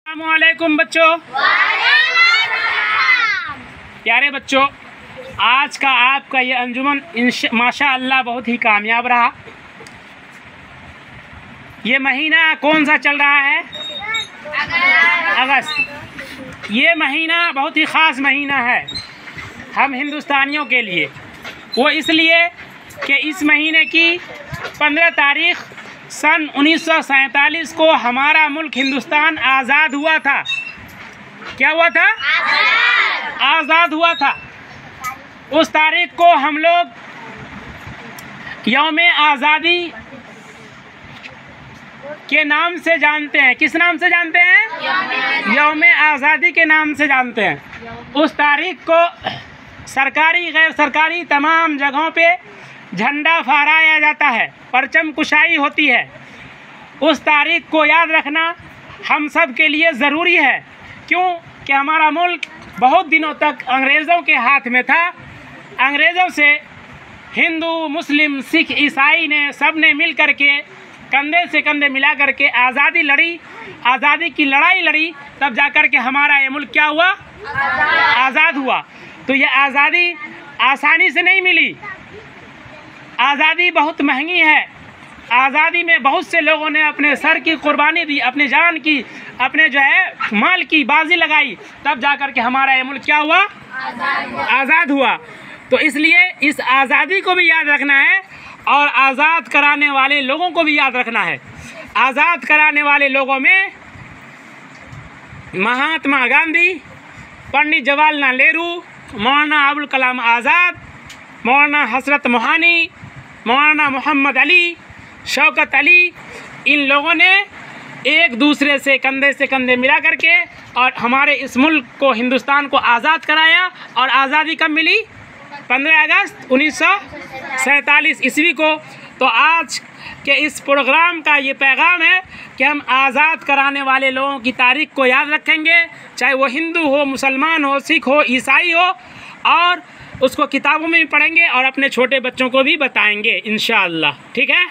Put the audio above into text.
अस्सलामुअलैकुम बच्चों। प्यारे बच्चों, आज का आपका ये अंजुमन माशाअल्लाह बहुत ही कामयाब रहा। ये महीना कौन सा चल रहा है? अगस्त। ये महीना बहुत ही ख़ास महीना है हम हिंदुस्तानियों के लिए। वो इसलिए कि इस महीने की 15 तारीख़ सन 1947 को हमारा मुल्क हिंदुस्तान आज़ाद हुआ था। क्या हुआ था? आज़ाद हुआ था। उस तारीख को हम लोग यौम आज़ादी के नाम से जानते हैं। किस नाम से जानते हैं? यौम आज़ादी के नाम से जानते हैं। उस तारीख को सरकारी गैर सरकारी तमाम जगहों पे झंडा फहराया जाता है, परचम कुशाई होती है। उस तारीख को याद रखना हम सब के लिए ज़रूरी है। क्यों कि हमारा मुल्क बहुत दिनों तक अंग्रेज़ों के हाथ में था। अंग्रेज़ों से हिंदू, मुस्लिम, सिख, ईसाई ने सब ने मिल कर के कंधे से कंधे मिला कर के आज़ादी लड़ी, आज़ादी की लड़ाई लड़ी, तब जाकर के हमारा ये मुल्क क्या हुआ? आज़ाद हुआ। तो ये आज़ादी आसानी से नहीं मिली। आज़ादी बहुत महंगी है। आज़ादी में बहुत से लोगों ने अपने सर की कुर्बानी दी, अपनी जान की, अपने जो है माल की बाजी लगाई, तब जाकर के हमारा ये मुल्क क्या हुआ? आज़ाद हुआ। तो इसलिए इस आज़ादी को भी याद रखना है और आज़ाद कराने वाले लोगों को भी याद रखना है। आज़ाद कराने वाले लोगों में महात्मा गांधी, पंडित जवाहरलाल नेहरू, मौलाना अबुल कलाम आज़ाद, मौलाना हसरत मोहानी, मौलाना मोहम्मद अली, शौकत अली, इन लोगों ने एक दूसरे से कंधे मिला करके और हमारे इस मुल्क को, हिंदुस्तान को आज़ाद कराया। और आज़ादी कब मिली? 15 अगस्त 1947 ईस्वी को। तो आज के इस प्रोग्राम का ये पैगाम है कि हम आज़ाद कराने वाले लोगों की तारीख़ को याद रखेंगे, चाहे वो हिंदू हो, मुसलमान हो, सिख हो, ईसाई हो, और उसको किताबों में भी पढ़ेंगे और अपने छोटे बच्चों को भी बताएंगे इंशाअल्लाह। ठीक है।